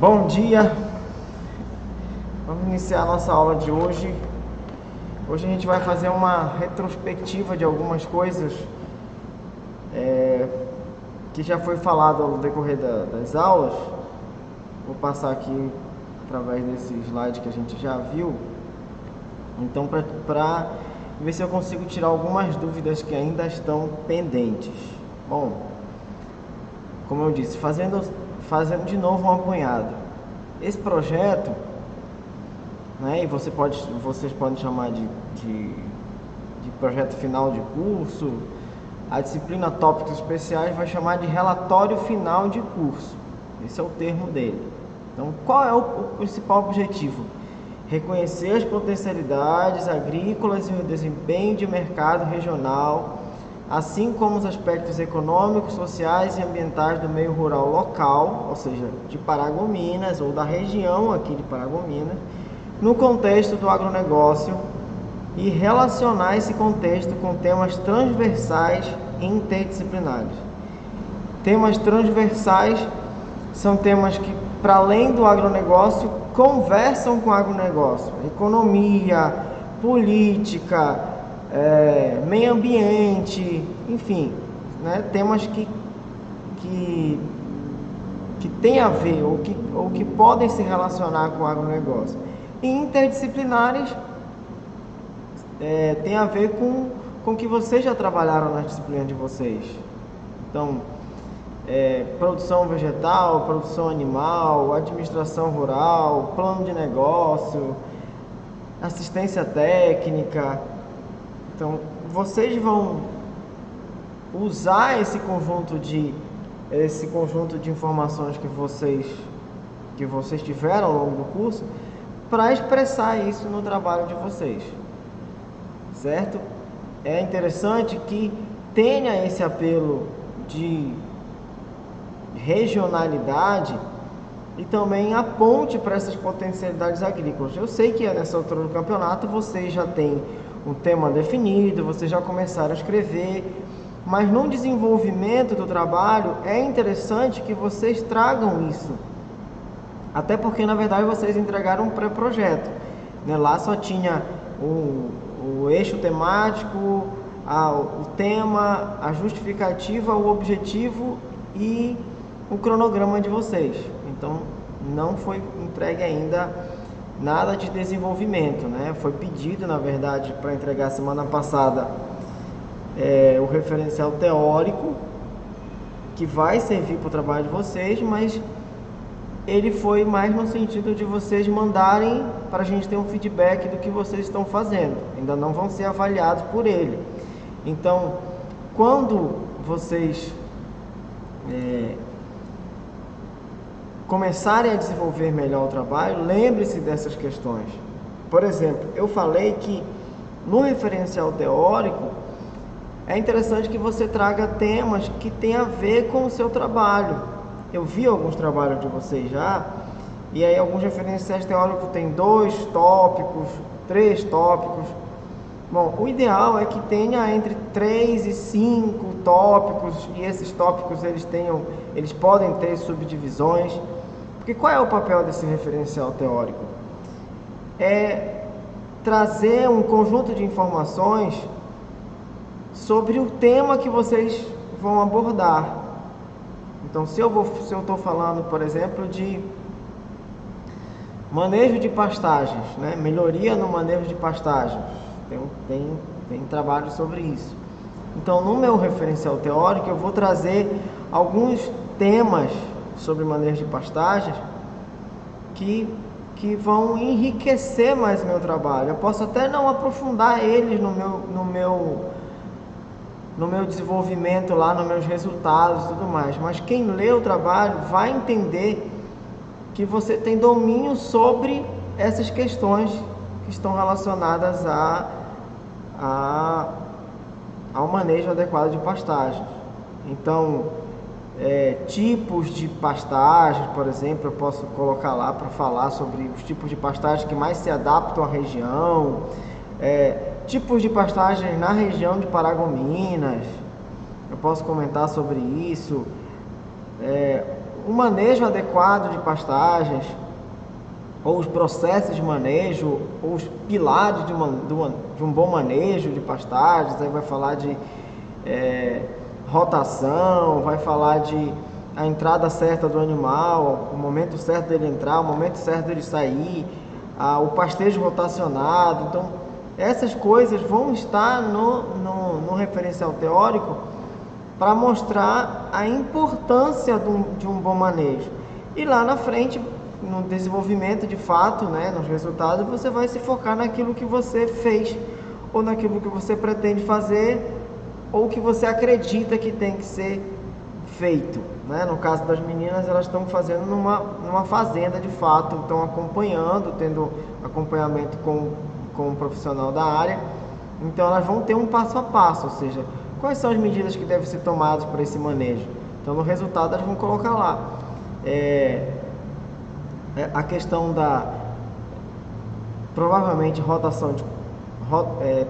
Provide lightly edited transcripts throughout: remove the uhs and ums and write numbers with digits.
Bom dia, vamos iniciar a nossa aula de hoje. Hoje a gente vai fazer uma retrospectiva de algumas coisas que já foi falado ao decorrer das aulas. Vou passar aqui através desse slide que a gente já viu. Então, para ver se eu consigo tirar algumas dúvidas que ainda estão pendentes. Bom, como eu disse, fazendo de novo um apanhado. Esse projeto, né, e vocês podem chamar de projeto final de curso, a disciplina Tópicos Especiais vai chamar de relatório final de curso. Esse é o termo dele. Então, qual é o principal objetivo? Reconhecer as potencialidades agrícolas e o desempenho de mercado regional, assim como os aspectos econômicos, sociais e ambientais do meio rural local, ou seja, de Paragominas ou da região aqui de Paragominas, no contexto do agronegócio, e relacionar esse contexto com temas transversais e interdisciplinares. Temas transversais são temas que, para além do agronegócio, conversam com o agronegócio, economia, política, meio ambiente, enfim, né? Temas que têm a ver ou que podem se relacionar com o agronegócio. E interdisciplinares tem a ver com o que vocês já trabalharam nas disciplinas de vocês. Então, produção vegetal, produção animal, administração rural, plano de negócio, assistência técnica. Então, vocês vão usar esse conjunto de informações que vocês tiveram ao longo do curso para expressar isso no trabalho de vocês, certo? É interessante que tenha esse apelo de regionalidade e também aponte para essas potencialidades agrícolas. Eu sei que nessa altura do campeonato vocês já têm um tema definido, vocês já começaram a escrever, mas no desenvolvimento do trabalho é interessante que vocês tragam isso. Até porque, na verdade, vocês entregaram um pré-projeto, né? Lá só tinha o eixo temático, o tema, a justificativa, o objetivo e o cronograma de vocês. Então, não foi entregue ainda nada de desenvolvimento, né? Foi pedido, na verdade, para entregar semana passada o referencial teórico, que vai servir para o trabalho de vocês, mas ele foi mais no sentido de vocês mandarem para a gente ter um feedback do que vocês estão fazendo. Ainda não vão ser avaliados por ele. Então, quando vocês começarem a desenvolver melhor o trabalho, lembre-se dessas questões. Por exemplo, eu falei que no referencial teórico é interessante que você traga temas que tenham a ver com o seu trabalho. Eu vi alguns trabalhos de vocês já, e aí alguns referenciais teóricos têm 2 tópicos, 3 tópicos. Bom, o ideal é que tenha entre 3 e 5 tópicos, e esses tópicos eles podem ter subdivisões. Porque qual é o papel desse referencial teórico? É trazer um conjunto de informações sobre o tema que vocês vão abordar. Então, se eu estou falando, por exemplo, de manejo de pastagens, né? Melhoria no manejo de pastagens, tem trabalho sobre isso. Então, no meu referencial teórico, eu vou trazer alguns temas sobre manejo de pastagens que vão enriquecer mais o meu trabalho. Eu posso até não aprofundar eles no meu desenvolvimento lá, nos meus resultados e tudo mais, mas quem lê o trabalho vai entender que você tem domínio sobre essas questões que estão relacionadas ao manejo adequado de pastagens. Então, tipos de pastagens, por exemplo, eu posso colocar lá para falar sobre os tipos de pastagens que mais se adaptam à região, tipos de pastagens na região de Paragominas, eu posso comentar sobre isso, o manejo adequado de pastagens, ou os processos de manejo, ou os pilares de um bom manejo de pastagens. Aí vai falar de rotação, vai falar de a entrada certa do animal, o momento certo dele entrar, o momento certo dele sair, o pastejo rotacionado. Então, essas coisas vão estar no referencial teórico para mostrar a importância de um bom manejo. E lá na frente, no desenvolvimento de fato, né, nos resultados, você vai se focar naquilo que você fez, ou naquilo que você pretende fazer, ou que você acredita que tem que ser feito, né? No caso das meninas, elas estão fazendo numa fazenda de fato, estão acompanhando, tendo acompanhamento com um profissional da área. Então elas vão ter um passo a passo, ou seja, quais são as medidas que devem ser tomadas para esse manejo. Então no resultado elas vão colocar lá a questão da provavelmente rotação de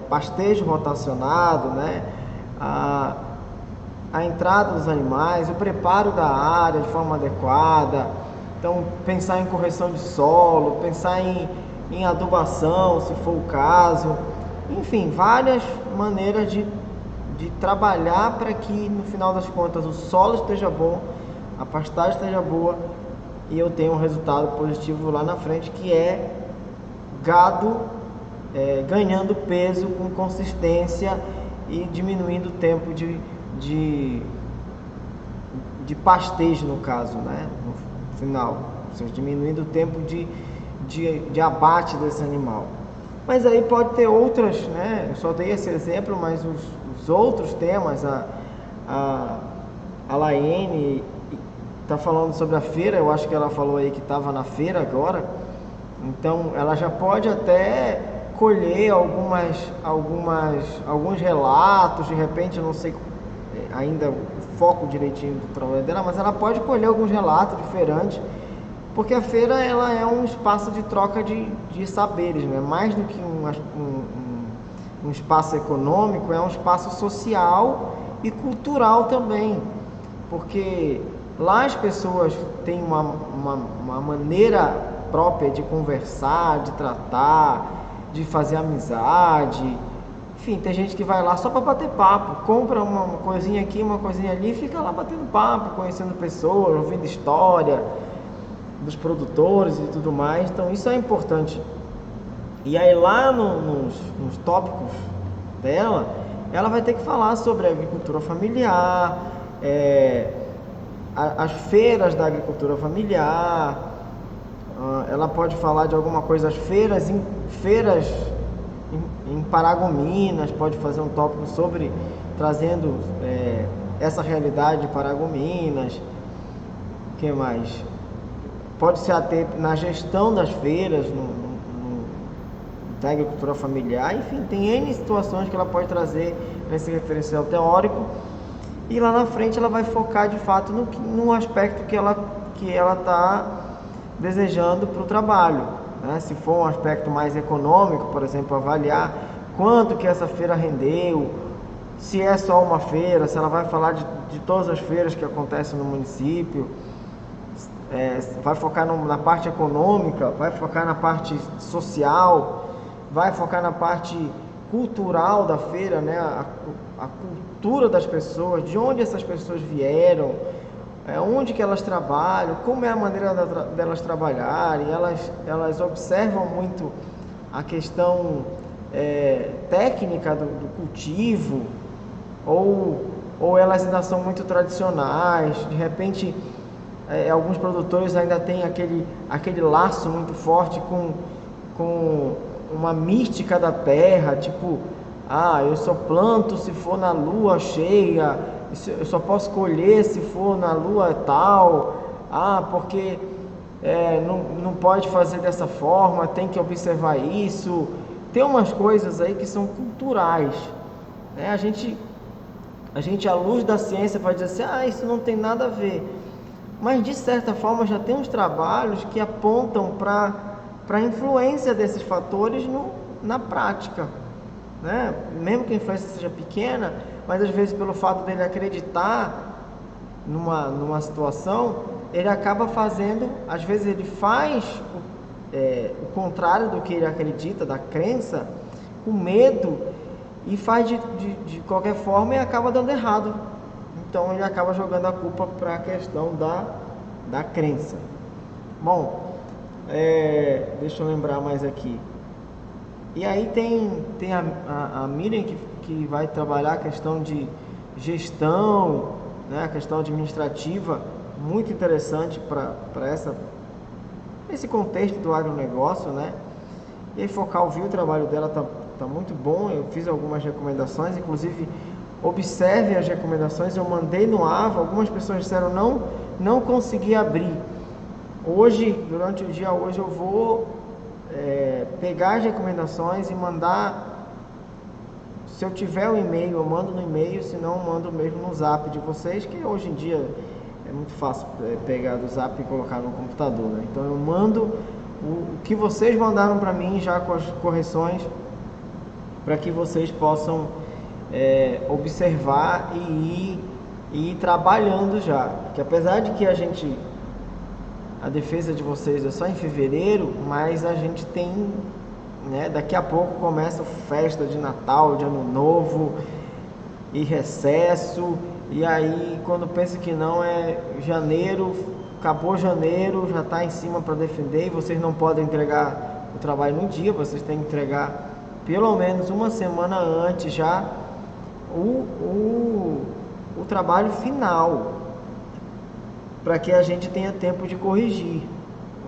pastejo rotacionado, né? A entrada dos animais, o preparo da área de forma adequada. Então, pensar em correção de solo, pensar em adubação, se for o caso. Enfim, várias maneiras de trabalhar para que, no final das contas, o solo esteja bom, a pastagem esteja boa e eu tenha um resultado positivo lá na frente, que é gado ganhando peso com consistência e diminuindo o tempo de pastejo, no caso, né? No final, ou seja, diminuindo o tempo de abate desse animal. Mas aí pode ter outras, né? Eu só dei esse exemplo, mas os outros temas, a Laene está falando sobre a feira. Eu acho que ela falou aí que estava na feira agora, então ela já pode até colher alguns relatos, de repente, eu não sei ainda o foco direitinho do trabalho dela, mas ela pode colher alguns relatos de feirantes, porque a feira ela é um espaço de troca de saberes, né? Mais do que um espaço econômico, é um espaço social e cultural também, porque lá as pessoas têm uma maneira própria de conversar, de tratar, de fazer amizade. Enfim, tem gente que vai lá só para bater papo, compra uma coisinha aqui, uma coisinha ali, e fica lá batendo papo, conhecendo pessoas, ouvindo história dos produtores e tudo mais. Então isso é importante. E aí lá nos tópicos dela, ela vai ter que falar sobre a agricultura familiar, as feiras da agricultura familiar. Ela pode falar de alguma coisa, as feiras em Paragominas, pode fazer um tópico sobre, trazendo essa realidade de Paragominas. O que mais? Pode se ater na gestão das feiras, da agricultura familiar. Enfim, tem N situações que ela pode trazer nesse referencial teórico. E lá na frente ela vai focar de fato no aspecto que ela está desejando para o trabalho, né? Se for um aspecto mais econômico, por exemplo, avaliar quanto que essa feira rendeu, se é só uma feira, se ela vai falar de todas as feiras que acontecem no município, vai focar na parte econômica, vai focar na parte social, vai focar na parte cultural da feira, né? A cultura das pessoas, de onde essas pessoas vieram, onde que elas trabalham, como é a maneira delas trabalharem. Elas observam muito a questão técnica do cultivo, ou elas ainda são muito tradicionais. De repente, alguns produtores ainda têm aquele laço muito forte com uma mística da terra, tipo, eu só planto se for na lua cheia, eu só posso colher se for na lua tal, porque não pode fazer dessa forma, tem que observar isso. Tem umas coisas aí que são culturais, né? A gente à luz da ciência pode dizer assim, isso não tem nada a ver, mas de certa forma já tem uns trabalhos que apontam para a influência desses fatores na prática, né? Mesmo que a influência seja pequena, mas às vezes pelo fato dele acreditar numa situação, ele acaba fazendo, às vezes ele faz o contrário do que ele acredita, da crença, com medo, e faz de qualquer forma e acaba dando errado. Então ele acaba jogando a culpa para a questão da crença. Bom, deixa eu lembrar mais aqui. E aí tem a Miriam que vai trabalhar a questão de gestão, né, a questão administrativa, muito interessante para esse contexto do agronegócio, né? E aí Focal viu o trabalho dela, tá muito bom. Eu fiz algumas recomendações, inclusive observe as recomendações. Eu mandei no AVA, algumas pessoas disseram não consegui abrir. Hoje, durante o dia hoje, eu vou pegar as recomendações e mandar. Se eu tiver o e-mail, eu mando no e-mail, se não, eu mando mesmo no zap de vocês, que hoje em dia é muito fácil pegar do zap e colocar no computador, né? Então eu mando o que vocês mandaram para mim já com as correções, para que vocês possam observar e ir trabalhando já. Que apesar de que a defesa de vocês é só em fevereiro, mas a gente tem, né, daqui a pouco começa a festa de Natal, de Ano Novo e recesso, e aí quando pensa que não, janeiro, acabou janeiro, já está em cima para defender, e vocês não podem entregar o trabalho no dia, vocês têm que entregar pelo menos uma semana antes já o trabalho final, para que a gente tenha tempo de corrigir.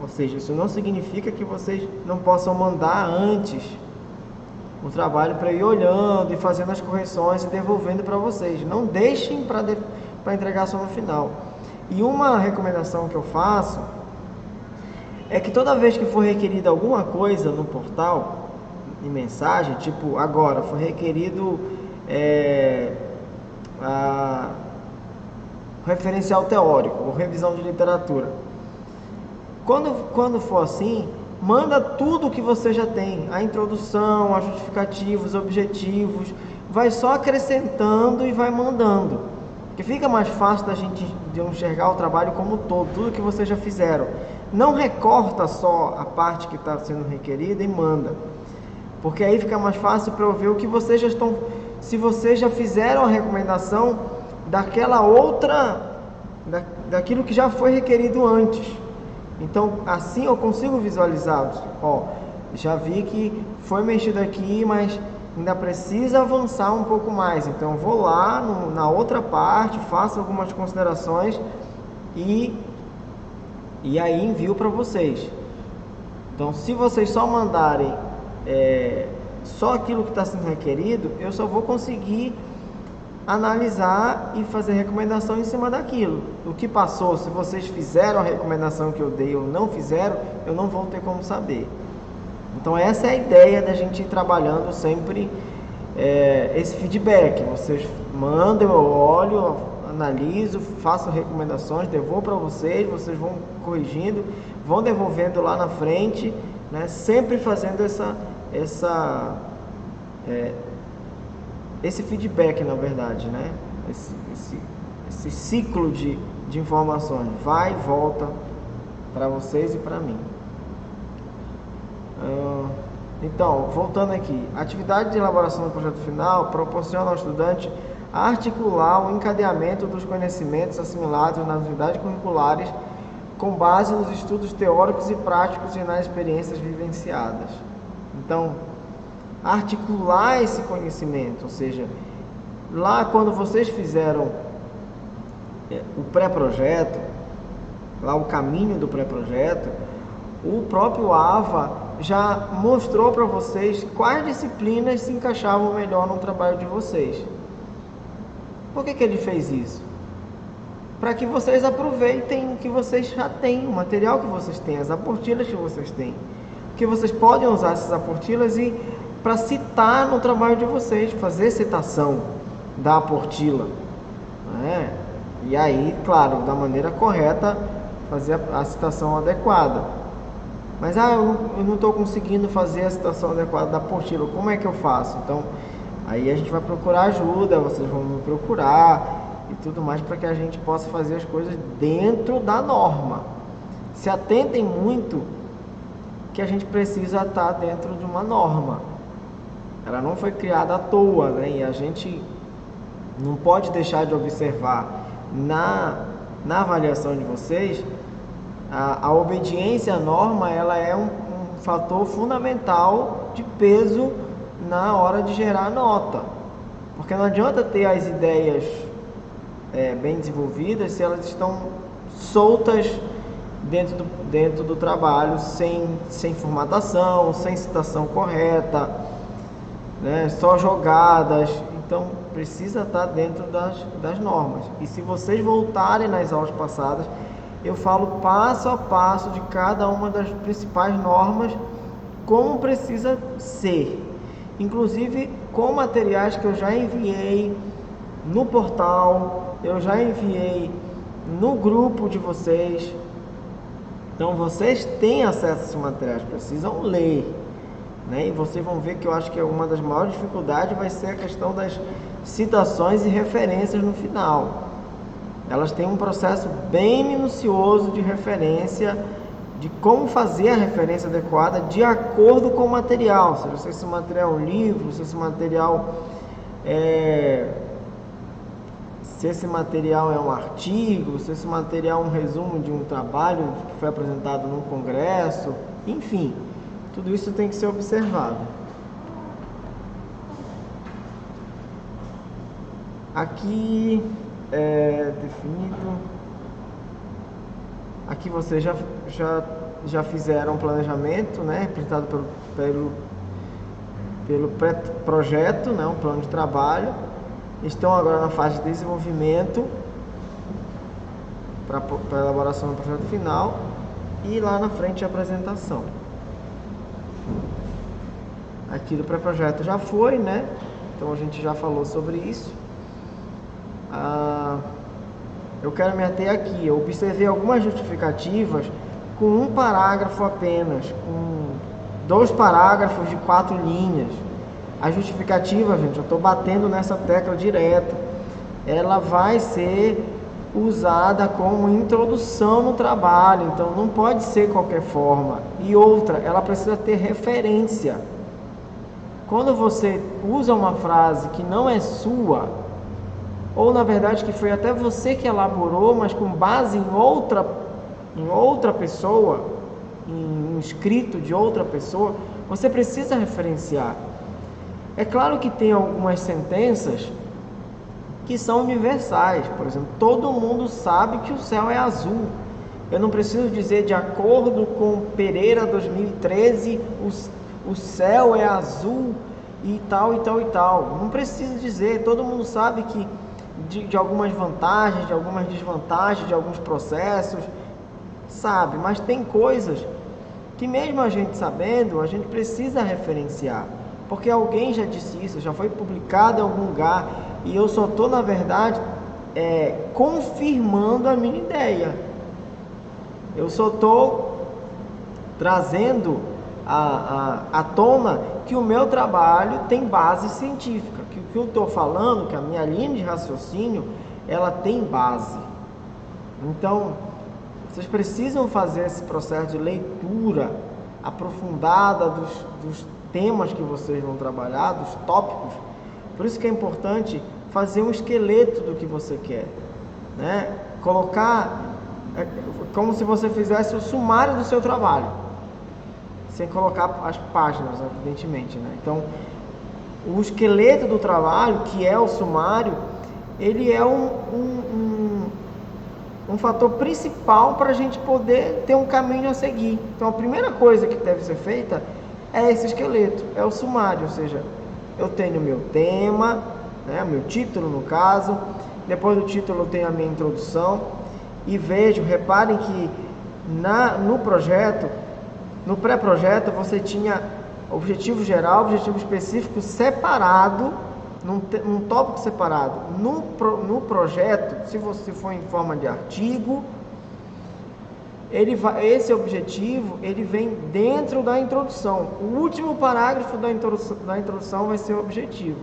Ou seja, isso não significa que vocês não possam mandar antes o trabalho para ir olhando e fazendo as correções e devolvendo para vocês. Não deixem para entregar só no final. E uma recomendação que eu faço é que toda vez que for requerida alguma coisa no portal, em mensagem, tipo agora foi requerido referencial teórico ou revisão de literatura. Quando for assim, manda tudo que você já tem, a introdução, a justificativa, os objetivos, vai só acrescentando e vai mandando, que fica mais fácil da gente de enxergar o trabalho como todo, tudo que vocês já fizeram. Não recorta só a parte que está sendo requerida e manda, porque aí fica mais fácil para eu ver o que vocês já estão, se vocês já fizeram a recomendação daquela outra, daquilo que já foi requerido antes. Então, assim eu consigo visualizar, já vi que foi mexido aqui, mas ainda precisa avançar um pouco mais. Então, eu vou lá na outra parte, faço algumas considerações e aí envio para vocês. Então, se vocês só mandarem só aquilo que está sendo requerido, eu só vou conseguir analisar e fazer recomendação em cima daquilo. O que passou, se vocês fizeram a recomendação que eu dei ou não fizeram, eu não vou ter como saber. Então essa é a ideia da gente ir trabalhando sempre esse feedback. Vocês mandam, eu olho, analiso, faço recomendações, devolvo para vocês vão corrigindo, vão devolvendo lá na frente, né? Sempre fazendo esse feedback, na verdade, né? Esse ciclo de informações, vai e volta para vocês e para mim. Então, voltando aqui, a atividade de elaboração do projeto final proporciona ao estudante articular o encadeamento dos conhecimentos assimilados nas unidades curriculares com base nos estudos teóricos e práticos e nas experiências vivenciadas. Então, articular esse conhecimento, ou seja, lá quando vocês fizeram o pré-projeto, lá o caminho do pré-projeto, o próprio AVA já mostrou para vocês quais disciplinas se encaixavam melhor no trabalho de vocês. Por que ele fez isso? Para que vocês aproveitem o que vocês já têm, o material que vocês têm, as apostilas que vocês têm, que vocês podem usar essas apostilas e para citar no trabalho de vocês, fazer citação da apostila, né? E aí, claro, da maneira correta, fazer a citação adequada. Mas eu não estou conseguindo fazer a citação adequada da apostila, como é que eu faço? Então, aí a gente vai procurar ajuda, vocês vão me procurar, e tudo mais, para que a gente possa fazer as coisas dentro da norma. Se atentem muito que a gente precisa estar dentro de uma norma. Ela não foi criada à toa, né? E a gente não pode deixar de observar na avaliação de vocês, a obediência à norma, ela é um fator fundamental de peso na hora de gerar nota. Porque não adianta ter as ideias bem desenvolvidas se elas estão soltas dentro do trabalho, sem formatação, sem citação correta, né? Só jogadas. Então precisa estar dentro das normas. E se vocês voltarem nas aulas passadas, eu falo passo a passo de cada uma das principais normas, como precisa ser. Inclusive com materiais que eu já enviei no portal, eu já enviei no grupo de vocês. Então vocês têm acesso a esses materiais, precisam ler, né? E vocês vão ver que eu acho que uma das maiores dificuldades vai ser a questão das citações e referências no final. Elas têm um processo bem minucioso de referência, de como fazer a referência adequada de acordo com o material. Se esse material é um livro, se esse material é um artigo, se esse material é um resumo de um trabalho que foi apresentado num congresso, enfim, tudo isso tem que ser observado. Aqui é definido. Aqui vocês já fizeram um planejamento, né, apresentado pelo pré-projeto, né, um plano de trabalho. Estão agora na fase de desenvolvimento para a elaboração do projeto final e lá na frente a apresentação. Aqui do pré-projeto já foi, né? Então a gente já falou sobre isso. Eu quero me ater aqui. Eu observei algumas justificativas com um parágrafo apenas, com 2 parágrafos de 4 linhas. A justificativa, gente, eu estou batendo nessa tecla direto. Ela vai ser usada como introdução no trabalho, então não pode ser qualquer forma. E outra, ela precisa ter referência. Quando você usa uma frase que não é sua, ou na verdade que foi até você que elaborou, mas com base em outra pessoa, em um escrito de outra pessoa, você precisa referenciar. É claro que tem algumas sentenças que são universais. Por exemplo, todo mundo sabe que o céu é azul. Eu não preciso dizer, de acordo com Pereira 2013, o céu é azul e tal, e tal, e tal. Não preciso dizer, todo mundo sabe que de algumas vantagens, de algumas desvantagens, de alguns processos, sabe? Mas tem coisas que mesmo a gente sabendo, a gente precisa referenciar. Porque alguém já disse isso, já foi publicado em algum lugar, e eu só estou, na verdade, confirmando a minha ideia. Eu só estou trazendo à tona que o meu trabalho tem base científica, que o que eu estou falando, que a minha linha de raciocínio, ela tem base. Então, vocês precisam fazer esse processo de leitura aprofundada dos temas que vocês vão trabalhar, dos tópicos. Por isso que é importante fazer um esqueleto do que você quer, né? Colocar como se você fizesse o sumário do seu trabalho, sem colocar as páginas, evidentemente, né? Então, o esqueleto do trabalho, que é o sumário, ele é um fator principal para a gente poder ter um caminho a seguir. Então, a primeira coisa que deve ser feita é esse esqueleto, é o sumário, ou seja, eu tenho o meu tema, né, o meu título no caso, depois do título eu tenho a minha introdução, e reparem que no projeto, no pré-projeto, você tinha objetivo geral, objetivo específico separado, num tópico separado. No projeto, se você for em forma de artigo, esse objetivo ele vem dentro da introdução. O último parágrafo da introdução vai ser o objetivo.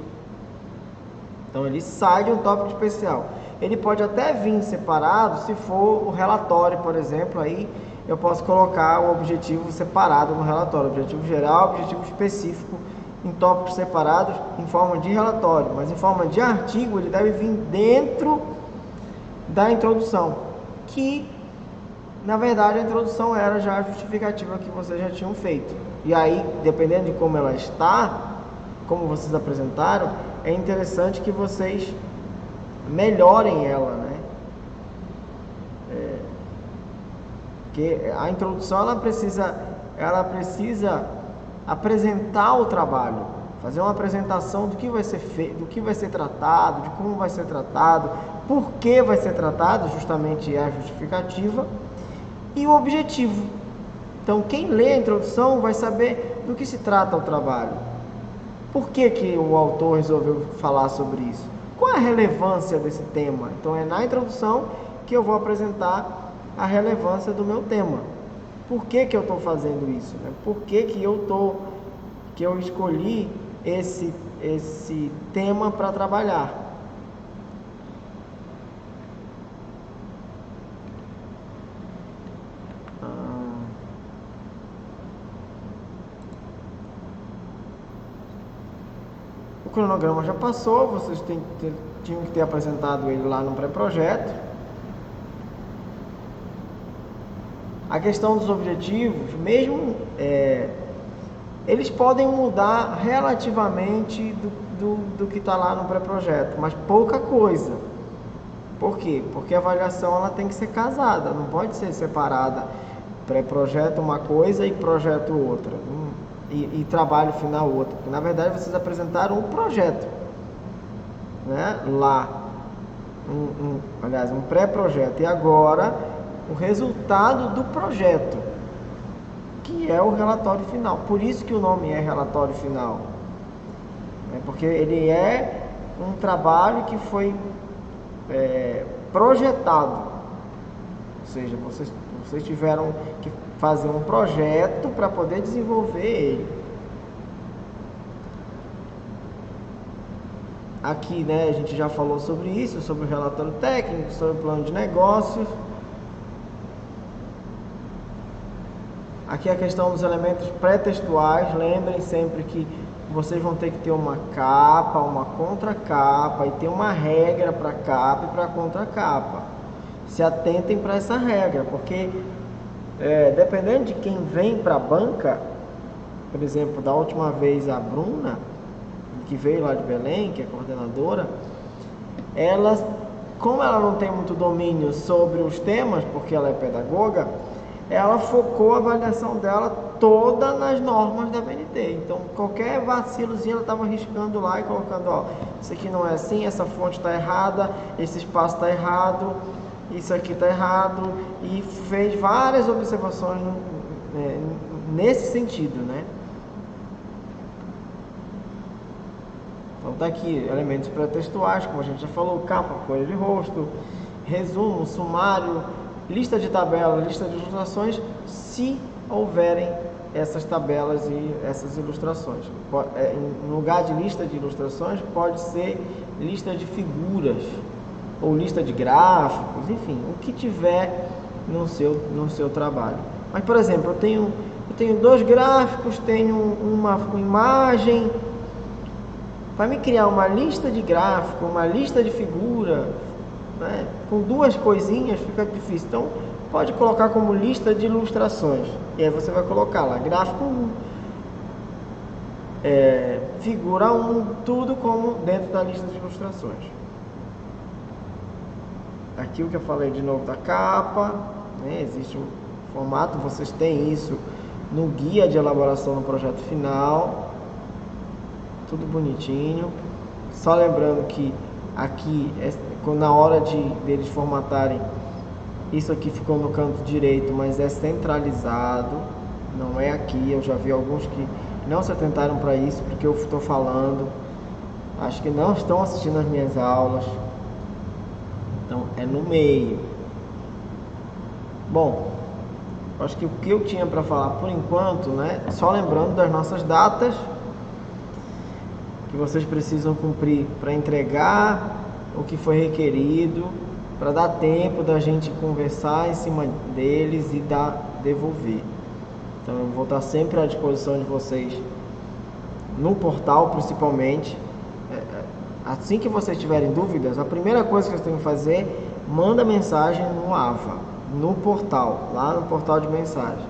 Então ele sai de um tópico especial. Ele pode até vir separado se for o relatório, por exemplo, aí eu posso colocar o objetivo separado no relatório, objetivo geral, objetivo específico em tópicos separados em forma de relatório, mas em forma de artigo ele deve vir dentro da introdução, que na verdade a introdução era já a justificativa que vocês já tinham feito. E aí, dependendo de como ela está, como vocês apresentaram, é interessante que vocês melhorem ela, né? Porque a introdução ela precisa apresentar o trabalho, fazer uma apresentação do que vai ser feito, do que vai ser tratado, de como vai ser tratado, por que vai ser tratado, justamente é a justificativa, e o objetivo. Então, quem lê a introdução vai saber do que se trata o trabalho. Por que o autor resolveu falar sobre isso? Qual é a relevância desse tema? Então, é na introdução que eu vou apresentar a relevância do meu tema. Por que eu estou fazendo isso? Né? Por que eu escolhi esse tema para trabalhar? O cronograma já passou, vocês tinham que ter apresentado ele lá no pré-projeto. A questão dos objetivos, mesmo eles podem mudar relativamente do que está lá no pré-projeto, mas pouca coisa. Por quê? Porque a avaliação ela tem que ser casada, não pode ser separada. Pré-projeto uma coisa e projeto outra. E trabalho final outro. Porque, na verdade, vocês apresentaram um projeto, né? Lá, aliás, um pré-projeto. E agora, o resultado do projeto, que é o relatório final. Por isso que o nome é relatório final. Porque ele é um trabalho que foi projetado. Ou seja, vocês tiveram que fazer um projeto para poder desenvolver ele. Aqui, né, a gente já falou sobre isso, sobre o relatório técnico, sobre o plano de negócios. Aqui a questão dos elementos pré-textuais. Lembrem sempre que vocês vão ter que ter uma capa, uma contracapa e ter uma regra para capa e para contracapa. Se atentem para essa regra, porque dependendo de quem vem para a banca, por exemplo, da última vez a Bruna, que veio lá de Belém, que é coordenadora, como ela não tem muito domínio sobre os temas, porque ela é pedagoga, ela focou a avaliação dela toda nas normas da BNT. Então, qualquer vacilozinho ela estava riscando lá e colocando, isso aqui não é assim, essa fonte está errada, esse espaço está errado, isso aqui está errado, e fez várias observações nesse sentido, né? Então tá aqui elementos pré-textuais, como a gente já falou, capa, folha de rosto, resumo, sumário, lista de tabelas, lista de ilustrações, se houverem essas tabelas e essas ilustrações. Em lugar de lista de ilustrações, pode ser lista de figuras, ou lista de gráficos, enfim, o que tiver no seu trabalho. Mas, por exemplo, eu tenho 2 gráficos, tenho uma imagem. Para me criar uma lista de gráfico, uma lista de figura, né, com 2 coisinhas fica difícil. Então, pode colocar como lista de ilustrações. E aí você vai colocar lá, gráfico 1, figura 1, tudo como dentro da lista de ilustrações. Aqui o que eu falei de novo da capa, né? Existe um formato, vocês têm isso no guia de elaboração do projeto final, tudo bonitinho. Só lembrando que aqui, na hora deles formatarem, isso aqui ficou no canto direito, mas é centralizado, não é aqui. Eu já vi alguns que não se atentaram para isso, porque eu estou falando, acho que não estão assistindo as minhas aulas. Então, é no meio. Bom, acho que o que eu tinha para falar por enquanto, né? Só lembrando das nossas datas que vocês precisam cumprir para entregar o que foi requerido, para dar tempo da gente conversar em cima deles e devolver. Então eu vou estar sempre à disposição de vocês no portal, principalmente. Assim que vocês tiverem dúvidas, a primeira coisa que vocês têm que fazer, manda mensagem no AVA, no portal, lá no portal de mensagem.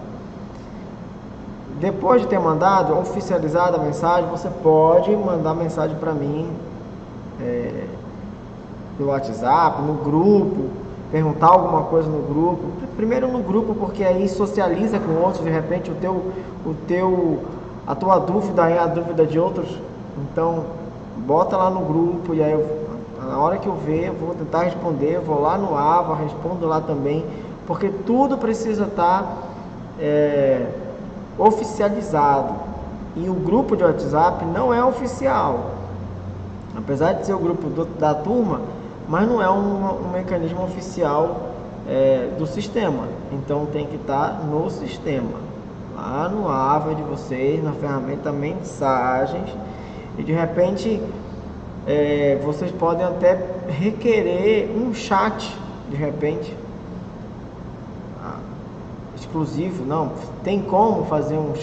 Depois de ter mandado, oficializada a mensagem, você pode mandar mensagem para mim pelo WhatsApp, no grupo, perguntar alguma coisa no grupo. Primeiro no grupo, porque aí socializa com outros, de repente a tua dúvida é a dúvida de outros. Então, bota lá no grupo e aí na hora que eu ver, eu vou tentar responder, vou lá no AVA, respondo lá também, porque tudo precisa estar oficializado. E o grupo de WhatsApp não é oficial. Apesar de ser o grupo da turma, mas não é um mecanismo oficial do sistema. Então tem que estar no sistema, lá no AVA de vocês, na ferramenta mensagens, e de repente vocês podem até requerer um chat, de repente, exclusivo. Não, tem como fazer um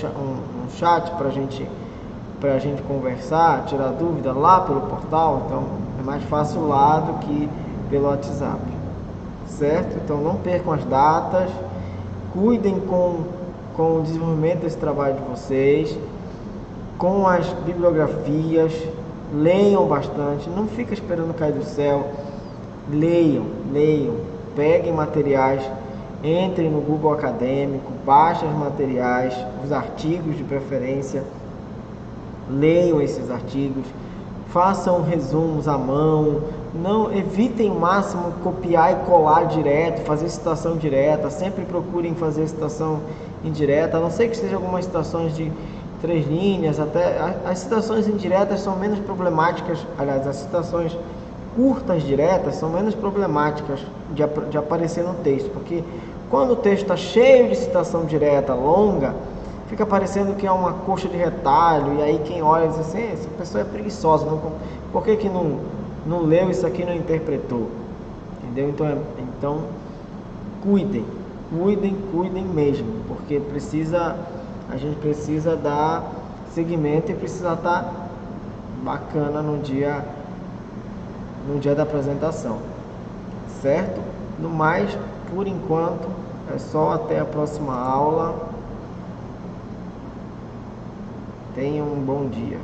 chat para a gente conversar, tirar dúvida lá pelo portal. Então é mais fácil lá do que pelo WhatsApp, certo? Então não percam as datas, cuidem com o desenvolvimento desse trabalho de vocês, com as bibliografias, leiam bastante, não fica esperando cair do céu, leiam, peguem materiais, entrem no Google Acadêmico, baixem os materiais, os artigos de preferência, leiam esses artigos, façam resumos à mão, não evitem o máximo copiar e colar direto, fazer citação direta, sempre procurem fazer citação indireta, a não ser que sejam algumas citações de 3 linhas, até as citações indiretas são menos problemáticas, aliás, as citações curtas diretas são menos problemáticas de aparecer no texto, porque quando o texto está cheio de citação direta longa, fica parecendo que é uma coxa de retalho, e aí quem olha diz assim, essa pessoa é preguiçosa, por que não leu isso aqui, não interpretou? Entendeu? Então cuidem mesmo, porque a gente precisa dar seguimento e precisa estar bacana no dia da apresentação, certo? No mais, por enquanto, é só até a próxima aula. Tenham um bom dia.